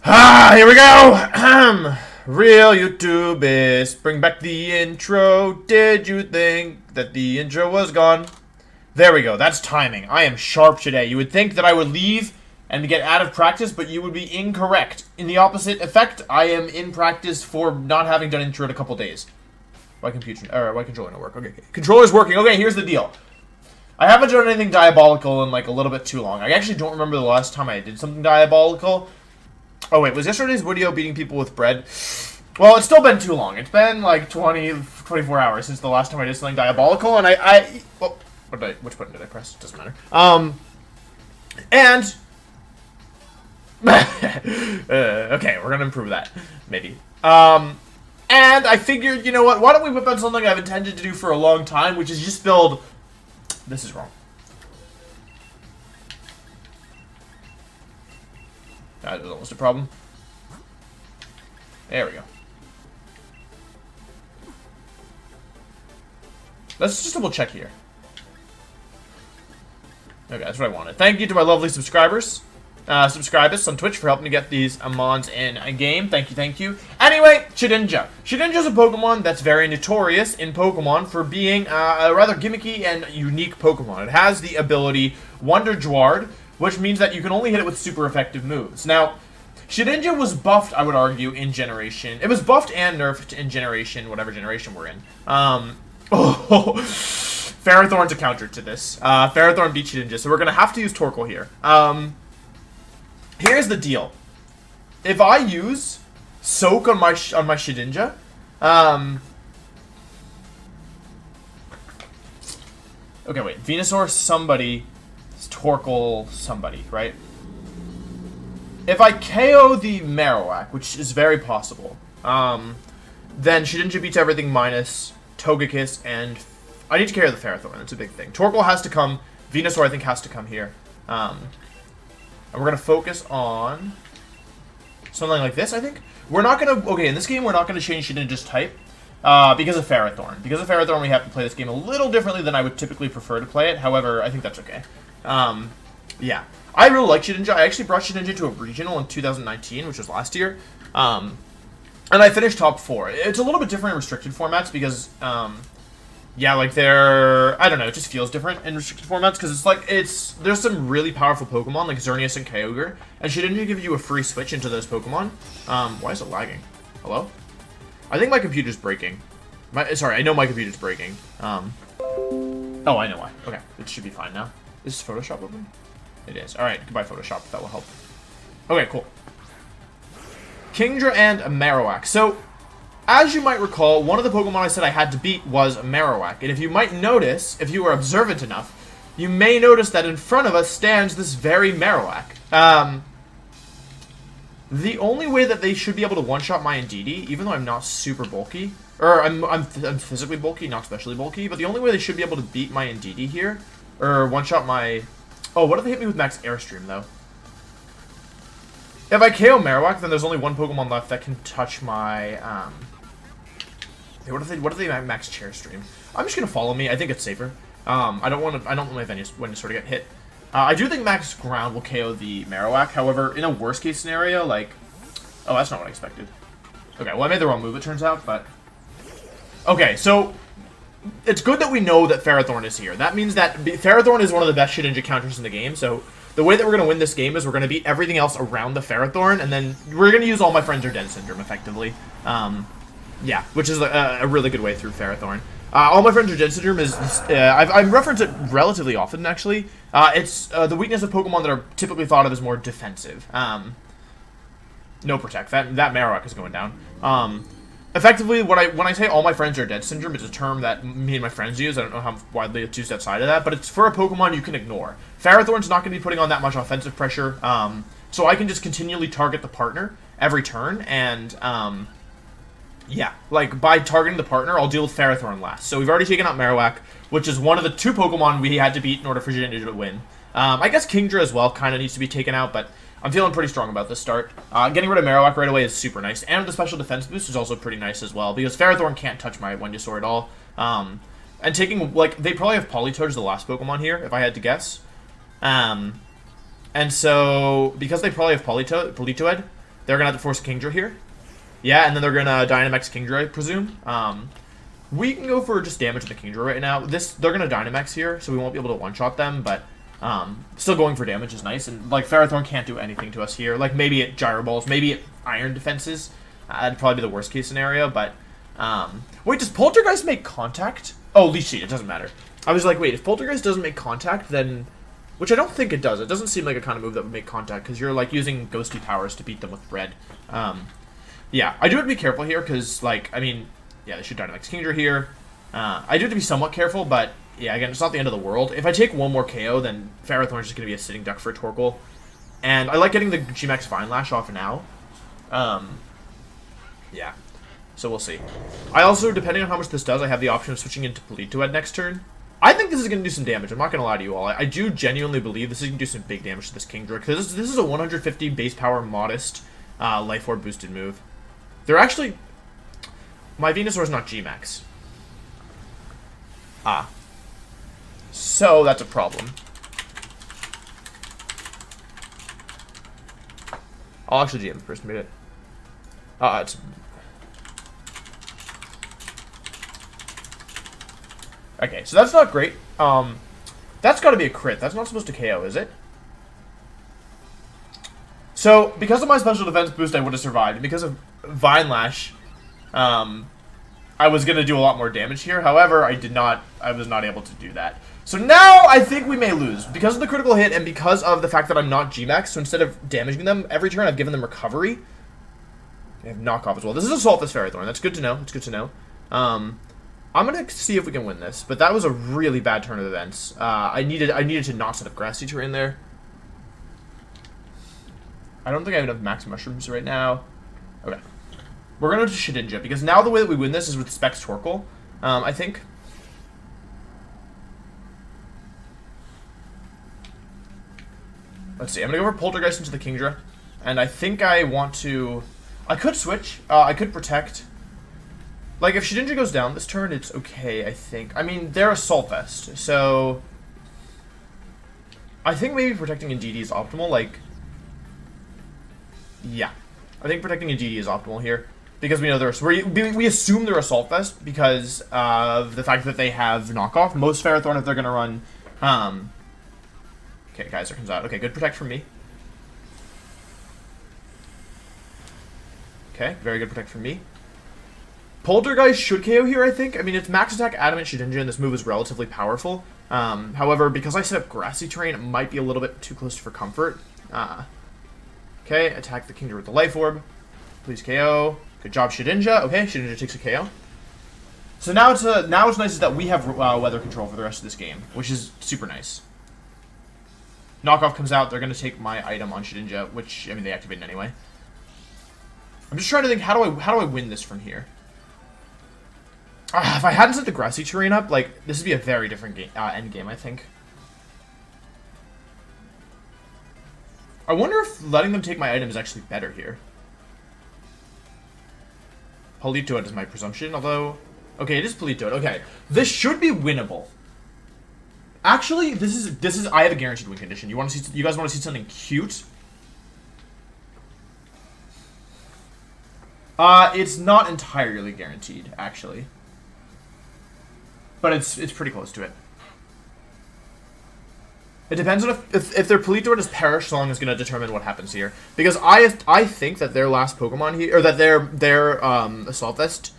Here we go! Real YouTubers, bring back the intro. Did you think that the intro was gone? There we go, that's timing. I am sharp today. You would think that I would leave and get out of practice, but you would be incorrect. In the opposite effect, I am in practice for not having done intro in a couple days. Why controller not work? Okay, controller's working. Okay, here's the deal. I haven't done anything diabolical in like a little bit too long. I actually don't remember the last time I did something diabolical. Oh wait, was yesterday's video beating people with bread? Well, it's still been too long. It's been like 24 hours since the last time I did something diabolical, and which button did I press? It doesn't matter. And okay, we're gonna improve that, maybe. And I figured, you know what? Why don't we whip out something I've intended to do for a long time, which is just build. This is wrong. That was almost a problem. There we go. Let's just double check here. Okay, that's what I wanted. Thank you to my lovely subscribers. Subscribe us on Twitch for helping me get these mons in a game. Thank you, thank you. Anyway, Shedinja. Shedinja is a Pokemon that's very notorious in Pokemon for being a rather gimmicky and unique Pokemon. It has the ability Wonder Dward, which means that you can only hit it with super effective moves. Now, Shedinja was buffed, I would argue, in Generation. It was buffed and nerfed in Generation, whatever generation we're in. Ferrothorn's a counter to this. Ferrothorn beat Shedinja, so we're going to have to use Torkoal here. Here's the deal. If I use Soak on my Shedinja, okay, wait. Venusaur somebody, Torkoal somebody, right? If I KO the Marowak, which is very possible, then Shedinja beats everything minus Togekiss, and I need to KO the Ferrothorn. That's a big thing. Torkoal has to come. Venusaur, I think, has to come here. And we're going to focus on something like this, I think. We're not going to... Okay, in this game, we're not going to change Shedinja's type because of Ferrothorn. Because of Ferrothorn, we have to play this game a little differently than I would typically prefer to play it. However, I think that's okay. Yeah. I really like Shedinja. I actually brought Shedinja to a regional in 2019, which was last year. And I finished top 4. It's a little bit different in restricted formats because... yeah, like I don't know, it just feels different in restricted formats, because it's like, there's some really powerful Pokemon, like Xerneas and Kyogre, and Shedinja give you a free switch into those Pokemon. Why is it lagging? Hello? I think my computer's breaking. Sorry, I know my computer's breaking. Oh, I know why. Okay, it should be fine now. Is Photoshop open? It is. Alright, goodbye Photoshop, if that will help. Okay, cool. Kingdra and Marowak. So, as you might recall, one of the Pokemon I said I had to beat was Marowak. And if you might notice, if you were observant enough, you may notice that in front of us stands this very Marowak. The only way that they should be able to one-shot my Indeedee, even though I'm not super bulky, or I'm physically bulky, not especially bulky, but the only way they should be able to beat my Indeedee here, or one-shot my... Oh, what if they hit me with Max Airstream, though? If I KO Marowak, then there's only one Pokemon left that can touch my... What if they max Chair Stream? I'm just gonna follow me. I think it's safer. I don't want my Venusaur to get hit. I do think Max Ground will KO the Marowak. However, in a worst case scenario, like, oh, that's not what I expected. Okay, well I made the wrong move, it turns out, but okay, so it's good that we know that Ferrothorn is here. That means that Ferrothorn is one of the best Shedinja counters in the game. So the way that we're gonna win this game is we're gonna beat everything else around the Ferrothorn, and then we're gonna use All My Friends Are Dead Syndrome effectively. Yeah, which is a really good way through Ferrothorn. All My Friends Are Dead Syndrome is... I've referenced it relatively often, actually. It's the weakness of Pokemon that are typically thought of as more defensive. No Protect. That Marowak is going down. Effectively, when I say All My Friends Are Dead Syndrome, it's a term that me and my friends use. I don't know how widely it's used outside of that, but it's for a Pokemon you can ignore. Ferrothorn's not going to be putting on that much offensive pressure, so I can just continually target the partner every turn, and... yeah, like, by targeting the partner, I'll deal with Ferrothorn last. So we've already taken out Marowak, which is one of the 2 Pokemon we had to beat in order for Shedinja to win. I guess Kingdra as well kind of needs to be taken out, but I'm feeling pretty strong about this start. Getting rid of Marowak right away is super nice, and the special defense boost is also pretty nice as well, because Ferrothorn can't touch my Venusaur at all. And taking, like, they probably have Politoed as the last Pokemon here, if I had to guess. And so, because they probably have Politoed, They're gonna have to force a Kingdra here. Yeah, and then they're gonna Dynamax Kingdra, I presume. We can go for just damage to the Kingdra right now. They're gonna Dynamax here, so we won't be able to one-shot them, but still going for damage is nice. And like Ferrothorn can't do anything to us here. Like maybe it Gyro Balls, maybe it Iron Defenses. That'd probably be the worst case scenario, but wait, does Poltergeist make contact? Oh, Leech Seed, it doesn't matter. I was like, wait, if Poltergeist doesn't make contact, then... Which I don't think it does. It doesn't seem like a kind of move that would make contact, because you're, like, using ghosty powers to beat them with red. Yeah, I do have to be careful here, because, like, I mean, yeah, they should Dynamax Kingdra here. I do have to be somewhat careful, but, yeah, again, it's not the end of the world. If I take one more KO, then Ferrothorn is just going to be a sitting duck for a Torkoal. And I like getting the G-Max Vine Lash off now. Yeah. So we'll see. I also, depending on how much this does, I have the option of switching into Politoed next turn. I think this is going to do some damage. I'm not going to lie to you all. I do genuinely believe this is going to do some big damage to this Kingdra, because this is a 150 base power modest Life Orb boosted move. They're actually... My Venusaur is not G-Max. So that's a problem. I'll actually GM first, made it. It's... Okay, so that's not great. That's got to be a crit. That's not supposed to KO, is it? So, because of my special defense boost, I would have survived. And because of Vine Lash, I was going to do a lot more damage here. However, I was not able to do that. So now, I think we may lose. Because of the critical hit, and because of the fact that I'm not G-Max, so instead of damaging them every turn, I've given them recovery. I have knockoff as well. This is Assault Fist Ferrothorn. That's good to know. That's good to know. I'm gonna see if we can win this, but that was a really bad turn of events. I needed to not set up Grassy Terrain there. I don't think I have enough Max Mushrooms right now. Okay, we're gonna do Shedinja, because now the way that we win this is with Specs Torkoal. I think. Let's see. I'm gonna go for Poltergeist into the Kingdra, and I think I want to. I could switch. I could protect. Like, if Shedinja goes down this turn, it's okay, I think. I mean, they're Assault Vest, so... I think maybe protecting Indeedee is optimal, like... Yeah. I think protecting Indeedee is optimal here. Because we know they're... We assume they're Assault Vest because of the fact that they have knockoff. Most Ferrothorn, if they're going to run... Okay, Geyser comes out. Okay, good protect from me. Okay, very good protect from me. Poltergeist should KO here, I think. I mean, it's Max Attack, Adamant, Shedinja, and this move is relatively powerful. However, because I set up Grassy Terrain, it might be a little bit too close for comfort. Okay, attack the Kingdra with the Life Orb. Please KO. Good job, Shedinja. Okay, Shedinja takes a KO. So now it's nice is that we have weather control for the rest of this game, which is super nice. Knockoff comes out. They're going to take my item on Shedinja, which, I mean, they activated anyway. I'm just trying to think, how do I win this from here? If I hadn't set the Grassy Terrain up, like, this would be a very different game, end game, I think. I wonder if letting them take my item is actually better here. Politoed is my presumption, although... Okay, it is Politoed. Okay, this should be winnable. Actually, this is... I have a guaranteed win condition. You guys want to see something cute? It's not entirely guaranteed, actually. But it's pretty close to it. It depends on if their Politoed is Perish Song is going to determine what happens here. Because I think that their last Pokemon here, or that their Assault Vest...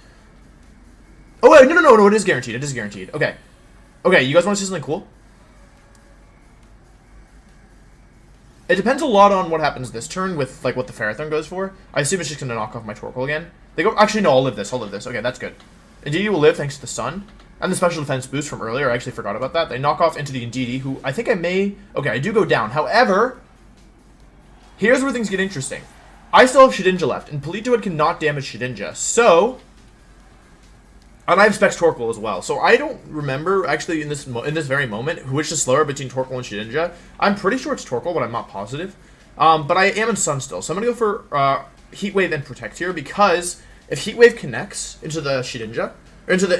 Oh, wait, no, it is guaranteed. It is guaranteed. Okay. Okay, you guys want to see something cool? It depends a lot on what happens this turn with, like, what the Ferrothorn goes for. I assume it's just going to knock off my Torkoal again. They go... Actually, no, I'll live this. Okay, that's good. Indeedee will live thanks to the Sun. And the special defense boost from earlier, I actually forgot about that. They knock off into the Indeedee, who I think I may... Okay, I do go down. However, here's where things get interesting. I still have Shedinja left, and Politoed cannot damage Shedinja. So... And I have Specs Torkoal as well. So I don't remember, actually, in this very moment, which is slower between Torkoal and Shedinja. I'm pretty sure it's Torkoal, but I'm not positive. But I am in Sun still. So I'm going to go for Heat Wave and Protect here, because if Heat Wave connects into the Shedinja... into the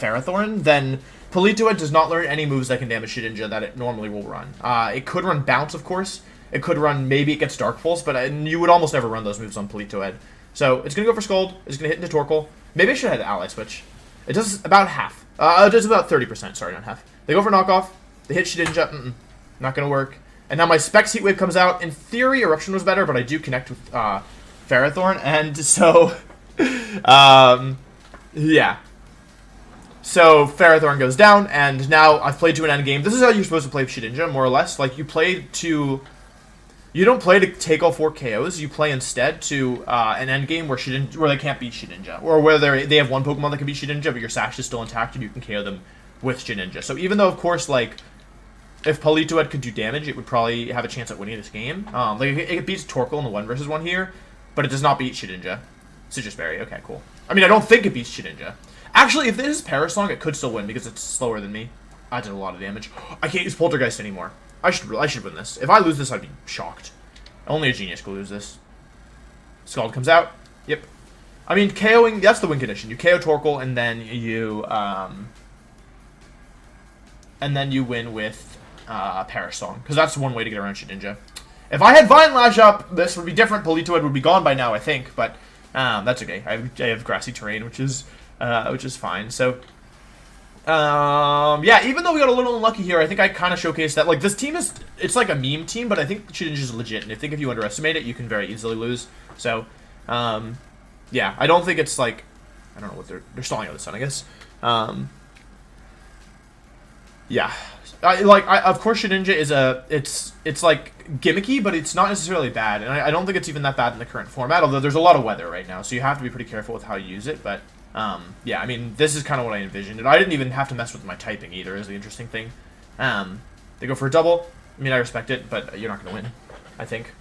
Ferrothorn, then Politoed does not learn any moves that can damage Shedinja that it normally will run. It could run Bounce, of course. It could run, maybe it gets Dark Pulse, but you would almost never run those moves on Politoed. So it's going to go for Scald. It's going to hit into Torkoal. Maybe I should have had Ally Switch. It does about half. It does about 30%. Sorry, not half. They go for Knockoff. They hit Shedinja. Not going to work. And now my Specs Heat Wave comes out. In theory, Eruption was better, but I do connect with Ferrothorn. And so, yeah. So Ferrothorn goes down, and now I've played to an end game. This is how you're supposed to play Shedinja, more or less. Like, you play to... You don't play to take all 4 KOs. You play instead to an end game where they can't beat Shedinja, or where they have one Pokemon that can beat Shedinja, but your Sash is still intact and you can KO them with Shedinja. So even though, of course, like if Politoed could do damage, it would probably have a chance at winning this game. Like it beats Torkoal in the 1 versus 1 here, but it does not beat Shedinja. Citrus Berry. Okay, cool. I mean, I don't think it beats Shedinja. Actually, if this is Parasong, it could still win because it's slower than me. I did a lot of damage. I can't use Poltergeist anymore. I should win this. If I lose this, I'd be shocked. Only a genius could lose this. Scald comes out. Yep. I mean, KOing, that's the win condition. You KO Torkoal, and then you win with Parasong, because that's one way to get around Shedinja. If I had Vine Lash up, this would be different. Politoed would be gone by now, I think, but that's okay. I have grassy terrain, which is fine. So, yeah, even though we got a little unlucky here, I think I kind of showcased that, like, this team it's like a meme team, but I think Shedinja is legit, and I think if you underestimate it, you can very easily lose. So, yeah, I don't think it's, like, I don't know what they're stalling out the sun, I guess. Yeah. Of course, Shedinja is it's like gimmicky, but it's not necessarily bad, and I don't think it's even that bad in the current format, although there's a lot of weather right now, so you have to be pretty careful with how you use it, but... yeah, I mean, this is kind of what I envisioned, and I didn't even have to mess with my typing either, is the interesting thing. They go for a double. I mean, I respect it, but you're not going to win, I think.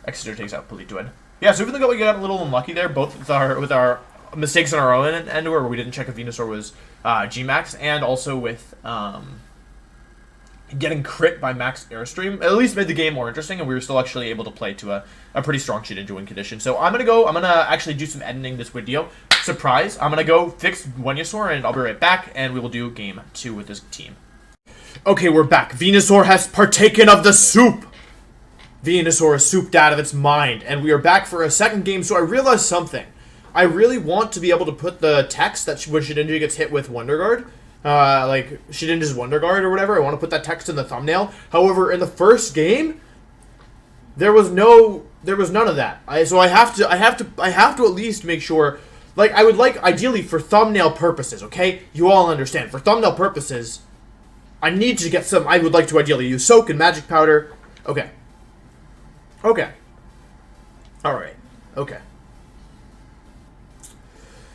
Exeter takes out Politoed. Yeah, so even though we got a little unlucky there, both with our mistakes on our own end, where we didn't check if Venusaur was G-Max, and also with getting crit by Max Airstream, at least made the game more interesting, and we were still actually able to play to a pretty strong Shedinja win condition. So I'm gonna actually do some editing this video. Surprise! I'm gonna go fix Venusaur, and I'll be right back, and we will do game 2 with this team. Okay, we're back. Venusaur has partaken of the soup! Venusaur is souped out of its mind, and we are back for a second game, so I realized something. I really want to be able to put the text that when Shedinja gets hit with Wonder Guard, like Shedinja's Wonder Guard or whatever, I want to put that text in the thumbnail. However, in the first game, there was none of that. So I have to at least make sure, like, I would like, ideally for thumbnail purposes, okay? You all understand. For thumbnail purposes, I need to get some, I would like to ideally use Soak and Magic Powder. Okay. Okay. Alright. Okay.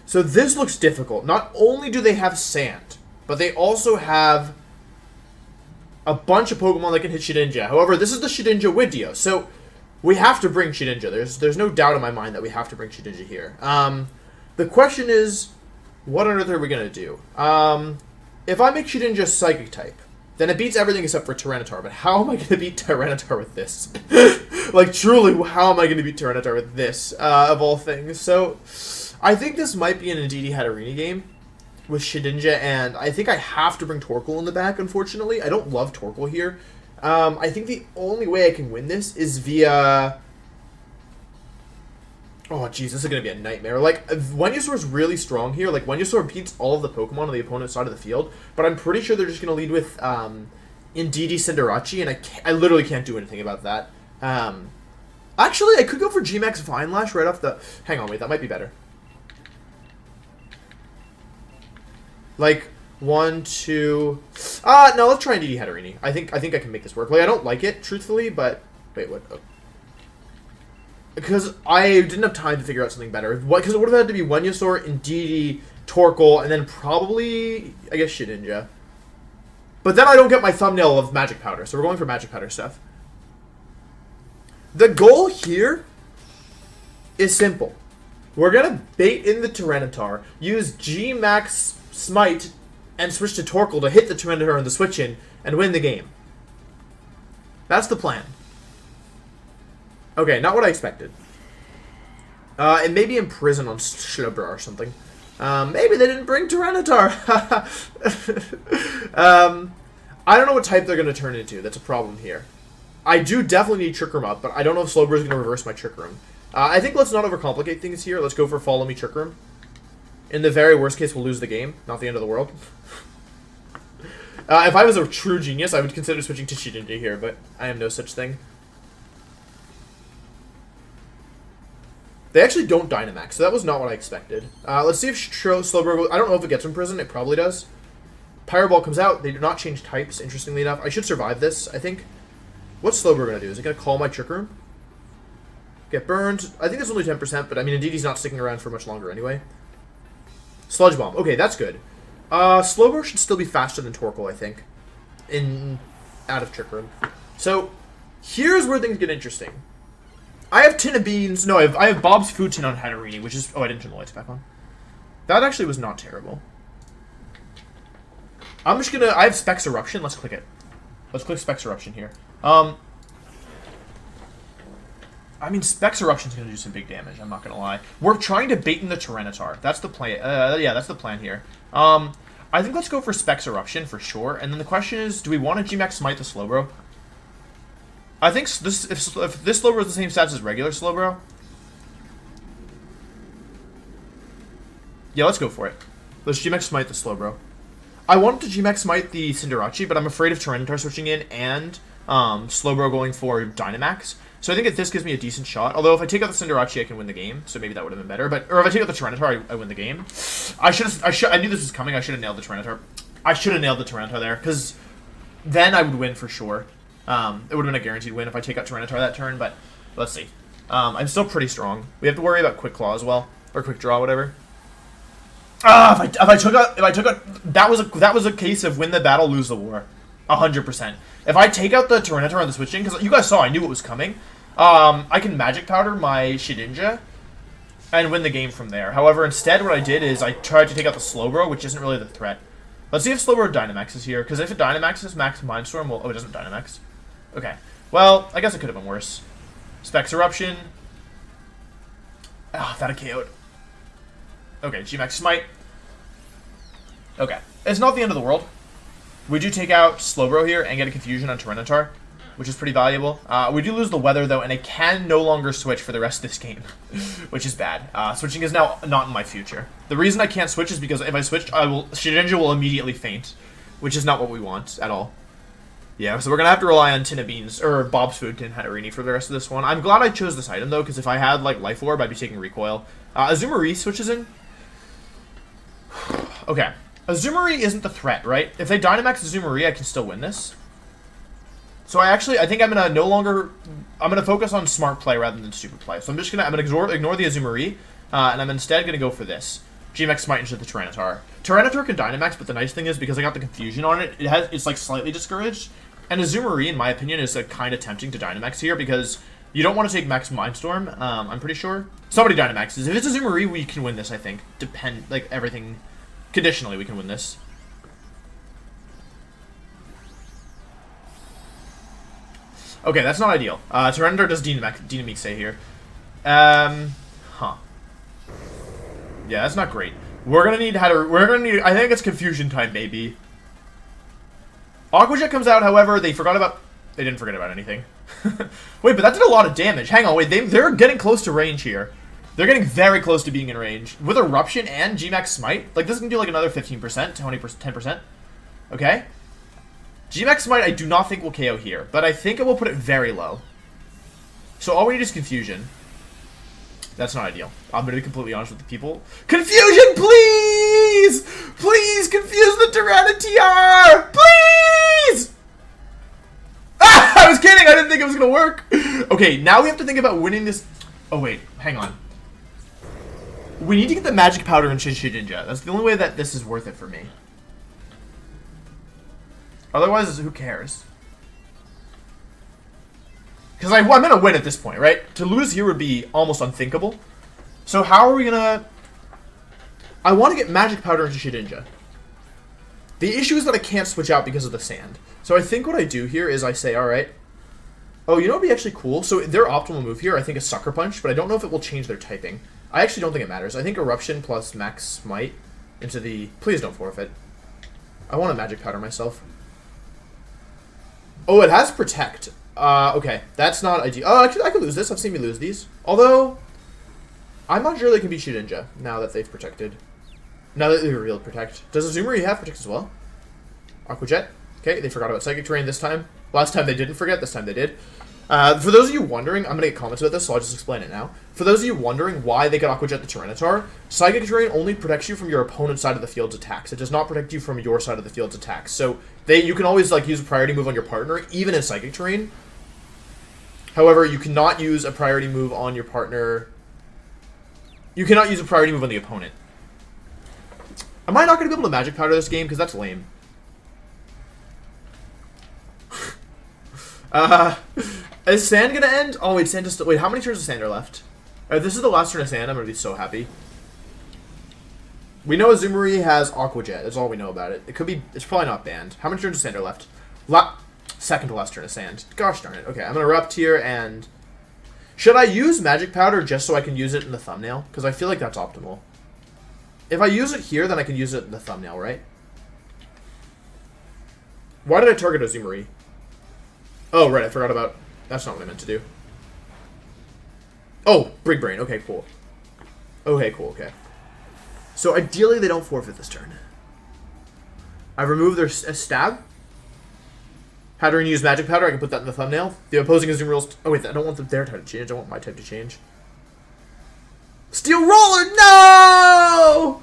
So this looks difficult. Not only do they have sand, but they also have a bunch of Pokemon that can hit Shedinja. However, this is the Shedinja wideo, so we have to bring Shedinja. There's no doubt in my mind that we have to bring Shedinja here. The question is, what on earth are we going to do? If I make Shedinja Psychic type, then it beats everything except for Tyranitar. But how am I going to beat Tyranitar with this? Like, truly, how am I going to beat Tyranitar with this, of all things? So, I think this might be an Indeedee Hatterene game with Shedinja, and I think I have to bring Torkoal in the back, unfortunately. I don't love Torkoal here. I think the only way I can win this is via... Oh, jeez, this is going to be a nightmare. Like, Venusaur is really strong here. Like, Venusaur beats all of the Pokemon on the opponent's side of the field, but I'm pretty sure they're just going to lead with Indeedee Cinderace, and I literally can't do anything about that. Actually, I could go for G-Max Vine Lash right off the... Hang on, wait, that might be better. Like, 1, 2... no, let's try Indeedee Hatterene. I think I can make this work. Like, I don't like it, truthfully, but... Wait, what? Oh. Because I didn't have time to figure out something better. Because it would have had to be Venusaur, Indeedee, Torkoal, and then probably, I guess, Shedinja. But then I don't get my thumbnail of Magic Powder, so we're going for Magic Powder stuff. The goal here is simple. We're going to bait in the Tyranitar, use G-Max Smite, and switch to Torkoal to hit the Tyranitar in the switch-in, and win the game. That's the plan. Okay, not what I expected. It may be Imprison on Slubra or something. Maybe they didn't bring Tyranitar. I don't know what type they're going to turn into. That's a problem here. I do definitely need Trick Room up, but I don't know if Slowbro is going to reverse my Trick Room. I think let's not overcomplicate things here. Let's go for Follow Me Trick Room. In the very worst case, we'll lose the game. Not the end of the world. If I was a true genius, I would consider switching to Shedinja here, but I am no such thing. They actually don't Dynamax, so that was not what I expected. Let's see if Slowbro... I don't know if it gets in prison. It probably does. Pyro Ball comes out. They do not change types, interestingly enough. I should survive this, I think. What's Slowbro going to do? Is it going to call my Trick Room? Get burned. I think it's only 10%, but I mean, indeed, he's not sticking around for much longer anyway. Sludge Bomb. Okay, that's good. Slowbro should still be faster than Torkoal, I think. Out of Trick Room. So, here's where things get interesting. I have Tin of Beans. No, I have Bob's Food Tin on Hatterini, which is... Oh, I didn't turn the lights back on. That actually was not terrible. I'm just gonna... I have Specs Eruption. Let's click it. Let's click Specs Eruption here. I mean, Specs Eruption's gonna do some big damage, I'm not gonna lie. We're trying to bait in the Tyranitar. That's the plan. Yeah, that's the plan here. I think let's go for Specs Eruption for sure. And then the question is, do we want to G-Max Smite the Slowbro? I think if this Slowbro is the same stats as regular Slowbro. Yeah, let's go for it. Let's G-Max Smite the Slowbro. I wanted to G-Max Smite the Cinderace, but I'm afraid of Tyranitar switching in and Slowbro going for Dynamax. So I think if this gives me a decent shot. Although if I take out the Cinderace, I can win the game. So maybe that would have been better. Or if I take out the Tyranitar, I win the game. I knew this was coming. I should have nailed the Tyranitar. I should have nailed the Tyranitar there, because then I would win for sure. It would have been a guaranteed win if I take out Tyranitar that turn, but let's see. I'm still pretty strong. We have to worry about Quick Claw as well, or Quick Draw, whatever. If I took out, that was a case of win the battle, lose the war, 100%. If I take out the Tyranitar on the switching, because you guys saw I knew it was coming, I can Magic Powder my Shedinja and win the game from there. However, instead, what I did is I tried to take out the Slowbro, which isn't really the threat. Let's see if Slowbro Dynamax is here, because if it Dynamaxes Max Mindstorm, well, oh, it doesn't Dynamax. Okay. Well, I guess it could have been worse. Specs Eruption. Ah, that KO'd. Okay, G-Max Smite. Okay. It's not the end of the world. We do take out Slowbro here and get a Confusion on Tyranitar, which is pretty valuable. We do lose the Weather, though, and I can no longer switch for the rest of this game, which is bad. Switching is now not in my future. The reason I can't switch is because if I switch, Shedinja will immediately faint, which is not what we want at all. Yeah, so we're going to have to rely on Tin of Beans, or Bob's Food Tin Hatterini for the rest of this one. I'm glad I chose this item, though, because if I had, like, Life Orb, I'd be taking Recoil. Azumarill switches in. Okay. Azumarill isn't the threat, right? If they Dynamax Azumarill, I can still win this. So I think I'm going to focus on smart play rather than stupid play. So I'm going to ignore the Azumarill, and I'm instead going to go for this. G-Max Smite into the Tyranitar. Tyranitar can Dynamax, but the nice thing is, because I got the Confusion on it, it's like slightly discouraged. And Azumarill, in my opinion, is kind of tempting to Dynamax here, because you don't want to take Max Mindstorm, I'm pretty sure. Somebody Dynamaxes. If it's Azumarill, we can win this, I think. Everything... Conditionally, we can win this. Okay, that's not ideal. Tyranitar does Dynamax here. Huh. Yeah, that's not great. We're gonna need I think it's Confusion time, baby. Aqua Jet comes out, however, they didn't forget about anything. Wait, but that did a lot of damage. Hang on, wait, they're getting close to range here. They're getting very close to being in range. With Eruption and G-Max Smite, like, this can do, like, another 15%, 20%, 10%. Okay? G-Max Smite I do not think will KO here, but I think it will put it very low. So all we need is Confusion. That's not ideal. I'm going to be completely honest with the people. Confusion, please! Please confuse the Tyranitar! Please! Ah! I was kidding! I didn't think it was going to work! Okay, now we have to think about winning this... Oh, wait. Hang on. We need to get the Magic Powder in Shedinja. That's the only way that this is worth it for me. Otherwise, who cares? Because I'm going to win at this point, right? To lose here would be almost unthinkable. So how are we going to... I want to get Magic Powder into Shedinja. The issue is that I can't switch out because of the sand. So I think what I do here is I say, alright. Oh, you know what would be actually cool? So their optimal move here, I think, is Sucker Punch, but I don't know if it will change their typing. I actually don't think it matters. I think Eruption plus Max Smite into the... Please don't forfeit. I want to Magic Powder myself. Oh, it has Protect. Okay. That's not ideal. Oh, actually, I could lose this. I've seen me lose these. Although, I'm not sure they can beat Shedinja now that they've protected. Now that they revealed Protect. Does Azumarill have Protect as well? Aqua Jet. Okay, they forgot about Psychic Terrain this time. Last time they didn't forget, this time they did. For those of you wondering, I'm going to get comments about this, so I'll just explain it now. For those of you wondering why they got Aqua Jet the Tyranitar, Psychic Terrain only protects you from your opponent's side of the field's attacks. It does not protect you from your side of the field's attacks. So you can always like use a priority move on your partner, even in Psychic Terrain. However, you cannot use a priority move on your partner. You cannot use a priority move on the opponent. Am I not going to be able to Magic Powder this game? Because that's lame. Is Sand gonna end? Oh wait, Sand just wait. How many turns of Sand are left? This is the last turn of Sand. I'm gonna be so happy. We know Azumarill has Aqua Jet. That's all we know about it. It could be. It's probably not banned. How many turns of Sand are left? Second to last turn of Sand. Gosh darn it. Okay, I'm gonna Erupt here and. Should I use Magic Powder just so I can use it in the thumbnail? Because I feel like that's optimal. If I use it here, then I can use it in the thumbnail, right? Why did I target Azumarill? Oh, right, I forgot about... That's not what I meant to do. Oh, Big Brain. Okay, cool. Okay, cool, okay. So, ideally, they don't forfeit this turn. I remove their stab. How to use Magic Powder, I can put that in the thumbnail. The opposing Azumarill's... Oh, wait, I don't want their type to change. I want my type to change. Steel Roller! No!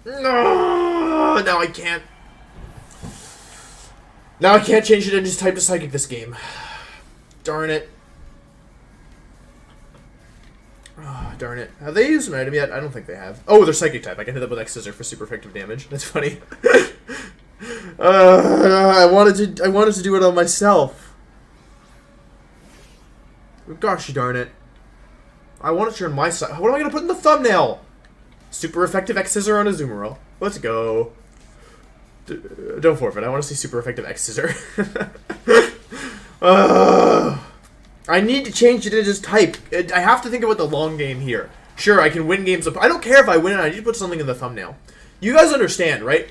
No! Now I can't... Now I can't change it and just type to Psychic this game. Darn it. Oh, darn it. Have they used an item yet? I don't think they have. Oh, they're Psychic type. I can hit them with X Scissor for super effective damage. That's funny. I wanted to do it on myself. Gosh darn it. I want to turn my side. What am I going to put in the thumbnail? Super effective X Scissor on Azumarill. Let's go. Don't forfeit. I want to see super effective X Scissor. I need to change it to just type. I have to think about the long game here. Sure, I can win games. I don't care if I win. I need to put something in the thumbnail. You guys understand, right?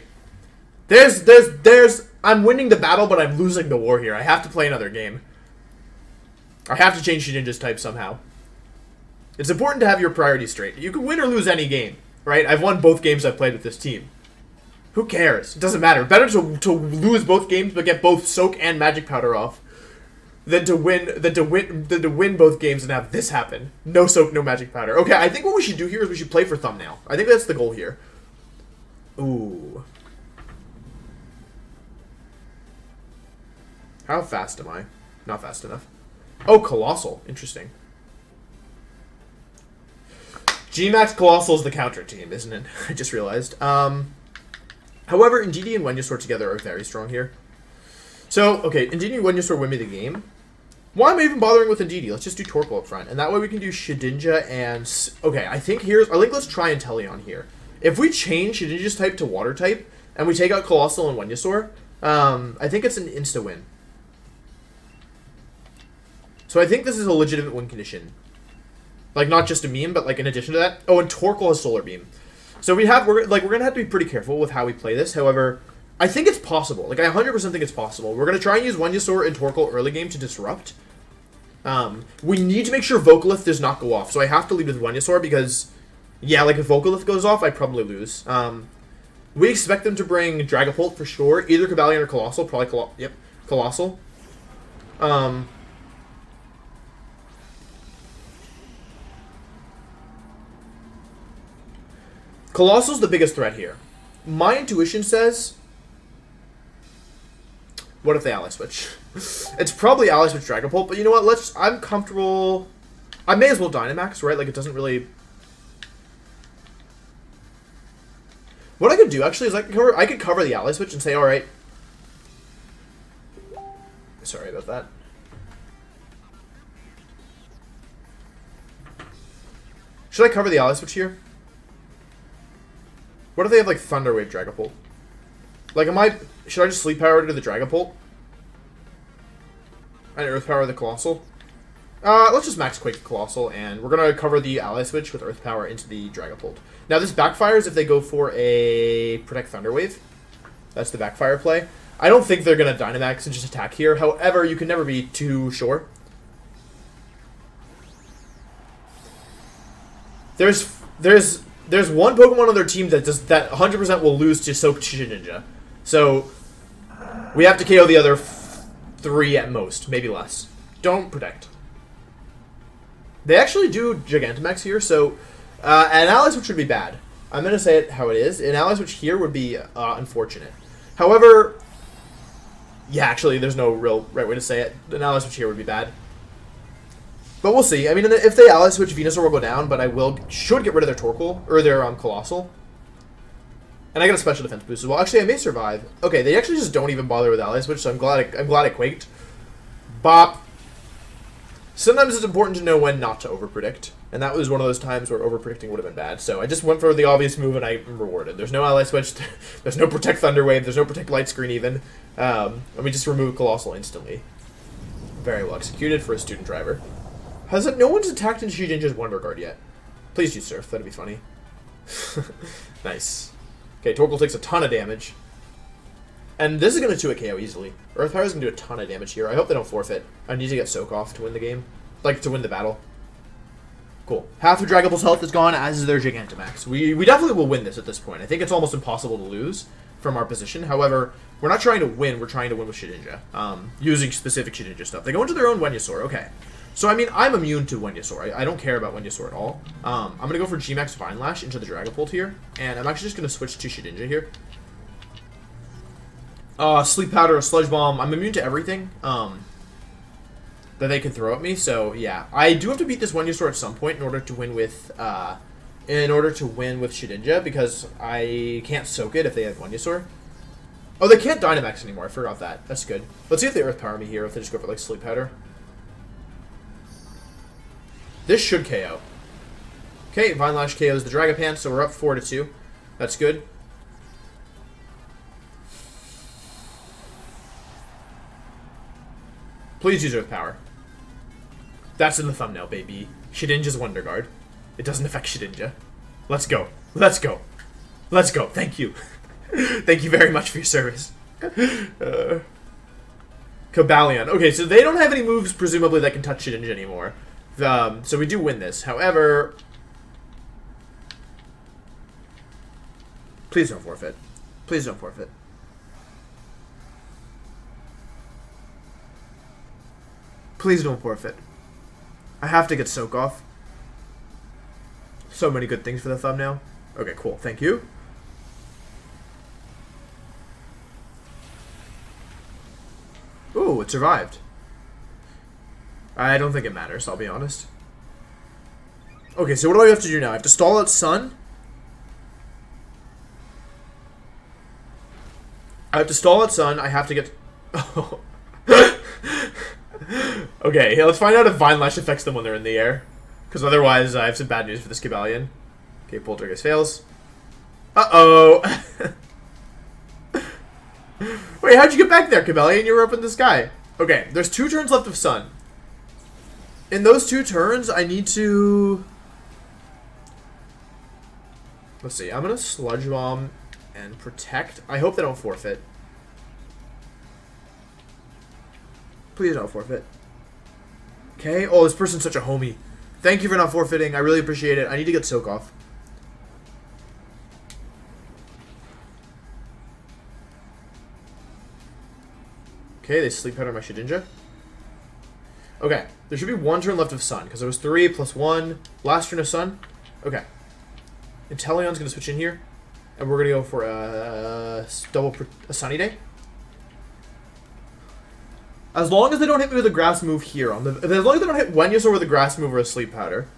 I'm winning the battle, but I'm losing the war here. I have to play another game. I have to change Shedinja's type somehow. It's important to have your priorities straight. You can win or lose any game, right? I've won both games I've played with this team. Who cares? It doesn't matter. Better to lose both games but get both Soak and Magic Powder off than to win both games and have this happen. No Soak, no Magic Powder. Okay, I think what we should do here is we should play for thumbnail. I think that's the goal here. Ooh. How fast am I? Not fast enough. Oh, Colossal. Interesting. G-Max Colossal is the counter team, isn't it? I just realized. However, Indeedee and Venusaur together are very strong here. So, okay, Indeedee and Venusaur win me the game. Why am I even bothering with Indeedee? Let's just do Torkoal up front. And that way we can do Shedinja and... Okay, I think let's try Inteleon here. If we change Shedinja's type to Water type, and we take out Colossal and Venusaur, I think it's an insta-win. So I think this is a legitimate win condition. Like, not just a meme, but, like, in addition to that... Oh, and Torkoal has Solar Beam. So we're gonna have to be pretty careful with how we play this. However, I think it's possible. Like, I 100% think it's possible. We're gonna try and use Venusaur and Torkoal early game to disrupt. We need to make sure Vocalith does not go off. So I have to lead with Venusaur because, yeah, like if Vocalith goes off, I probably lose. We expect them to bring Dragapult for sure. Either Cobalion or Colossal. Probably Colossal. Colossal's the biggest threat here. My intuition says... What if they ally switch? It's probably ally switch Dragapult, but you know what? I'm comfortable... I may as well Dynamax, right? Like, it doesn't really... What I could do, actually, is I could cover the ally switch and say, alright... Sorry about that. Should I cover the ally switch here? What if they have, like, Thunder Wave Dragapult? Like, should I just Sleep Power to the Dragapult? And Earth Power the Colossal? Let's just Max Quake the Colossal, and we're gonna cover the Ally Switch with Earth Power into the Dragapult. Now, this backfires if they go for a Protect Thunder Wave. That's the backfire play. I don't think they're going to Dynamax and just attack here. However, you can never be too sure. There's one Pokemon on their team that 100% will lose to Soak Shedinja. So we have to KO the other 3 at most, maybe less. Don't protect. They actually do Gigantamax here, so an Ally Switch would be bad. I'm going to say it how it is. An Ally Switch here would be unfortunate. However, yeah, actually, there's no real right way to say it. An Ally Switch here would be bad. But we'll see. I mean, if they Ally Switch, Venusaur will go down, but I should get rid of their Torkoal, or their Colossal. And I got a special defense boost as well. Actually, I may survive. Okay, they actually just don't even bother with Ally Switch, so I'm glad I quaked. Bop. Sometimes it's important to know when not to overpredict, and that was one of those times where overpredicting would have been bad. So I just went for the obvious move, and I'm rewarded. There's no Ally Switch, there's no Protect Thunder Wave, there's no Protect Light Screen even, and we just remove Colossal instantly. Very well executed for a student driver. No one's attacked into Shedinja's Wonder Guard yet. Please use Surf, that'd be funny. Nice. Okay, Torkoal takes a ton of damage. And this is going to 2-hit KO easily. Earth Power is going to do a ton of damage here. I hope they don't forfeit. I need to get Soak off to win the game. Like, to win the battle. Cool. Half of Dragapult's health is gone, as is their Gigantamax. We definitely will win this at this point. I think it's almost impossible to lose from our position. However, we're not trying to win. We're trying to win with Shedinja. Using specific Shedinja stuff. They go into their own Venusaur. Okay. So, I mean, I'm immune to Venusaur. I don't care about Venusaur at all. I'm going to go for G-Max Vine Lash into the Dragapult here. And I'm actually just going to switch to Shedinja here. Sleep Powder, Sludge Bomb. I'm immune to everything that they can throw at me. So, yeah. I do have to beat this Venusaur at some point in order to win with Shedinja. Because I can't soak it if they have Venusaur. Oh, they can't Dynamax anymore. I forgot that. That's good. Let's see if they Earth Power me here. If they just go for, like, Sleep Powder. This should KO. Okay, Vine Lash KOs the Dragapult, so we're up 4-2. That's good. Please use Earth Power. That's in the thumbnail, baby. Shedinja's Wonder Guard. It doesn't affect Shedinja. Let's go. Let's go. Let's go. Thank you. Thank you very much for your service. Cobalion. Okay, so they don't have any moves, presumably, that can touch Shedinja anymore. So we do win this. However, please don't forfeit. Please don't forfeit. Please don't forfeit. I have to get Soak off. So many good things for the thumbnail. Okay, cool. Thank you. Ooh, it survived. I don't think it matters, I'll be honest. Okay, so what do I have to do now? I have to stall its Sun. I have to stall its Sun. I have to get... Oh. Okay, let's find out if Vine Lash affects them when they're in the air. Because otherwise, I have some bad news for this Cobalion. Okay, Poltergeist fails. Uh-oh! Wait, how'd you get back there, Cobalion? You were up in the sky. Okay, there's 2 turns left of Sun. In those 2 turns, I need to... Let's see. I'm going to Sludge Bomb and Protect. I hope they don't forfeit. Please don't forfeit. Okay. Oh, this person's such a homie. Thank you for not forfeiting. I really appreciate it. I need to get Soak off. Okay, they Sleep Powder my Shedinja. Okay, there should be 1 turn left of Sun, because it was 3 plus 1. Last turn of Sun. Okay. Inteleon's going to switch in here, and we're going to go for a Sunny Day. As long as they don't hit me with a Grass move here, as long as they don't hit Venusaur with a Grass move or a Sleep Powder.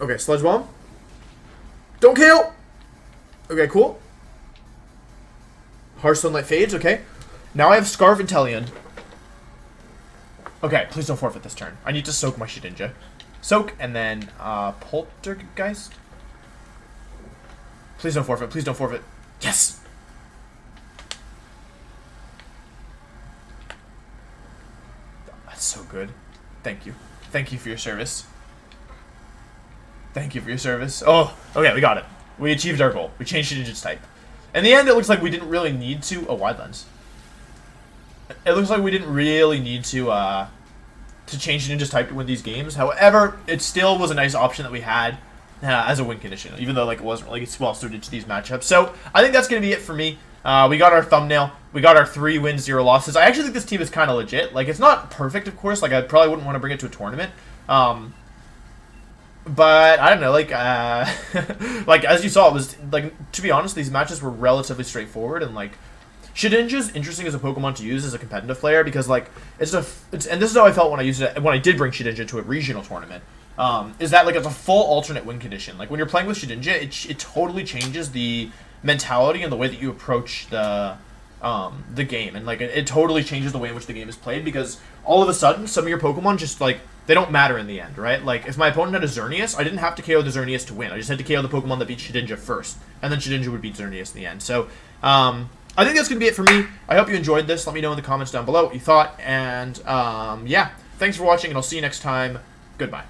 Okay, Sludge Bomb. Don't KO! Okay, cool. Harsh Sunlight fades, okay. Now I have Scarf and Inteleon. Okay, please don't forfeit this turn. I need to Soak my Shedinja. Soak, and then, Poltergeist? Please don't forfeit, please don't forfeit. Yes! That's so good. Thank you. Thank you for your service. Thank you for your service. Oh, okay, we got it. We achieved our goal. We changed Shedinja's type. In the end, it looks like we didn't really need to... Oh, wide lens. It looks like we didn't really need to change Shedinja's type to win these games. However, it still was a nice option that we had as a win condition, even though like it wasn't really well suited to these matchups. So I think that's going to be it for me. We got our thumbnail. We got our 3 wins, 0 losses. I actually think this team is kind of legit. Like, it's not perfect, of course. Like, I probably wouldn't want to bring it to a tournament. But I don't know, like, like as you saw, it was like, to be honest, these matches were relatively straightforward, and like, Shedinja's interesting as a Pokemon to use as a competitive player because like and this is how I felt when I used it when I did bring Shedinja to a regional tournament. Is that like it's a full alternate win condition. Like when you're playing with Shedinja, it totally changes the mentality and the way that you approach the game, and like it totally changes the way in which the game is played because all of a sudden some of your Pokemon just like they don't matter in the end, right? Like if my opponent had a Xerneas, I didn't have to KO the Xerneas to win. I just had to KO the Pokemon that beat Shedinja first, and then Shedinja would beat Xerneas in the end. So I think that's going to be it for me. I hope you enjoyed this. Let me know in the comments down below what you thought. And, yeah, thanks for watching, and I'll see you next time. Goodbye.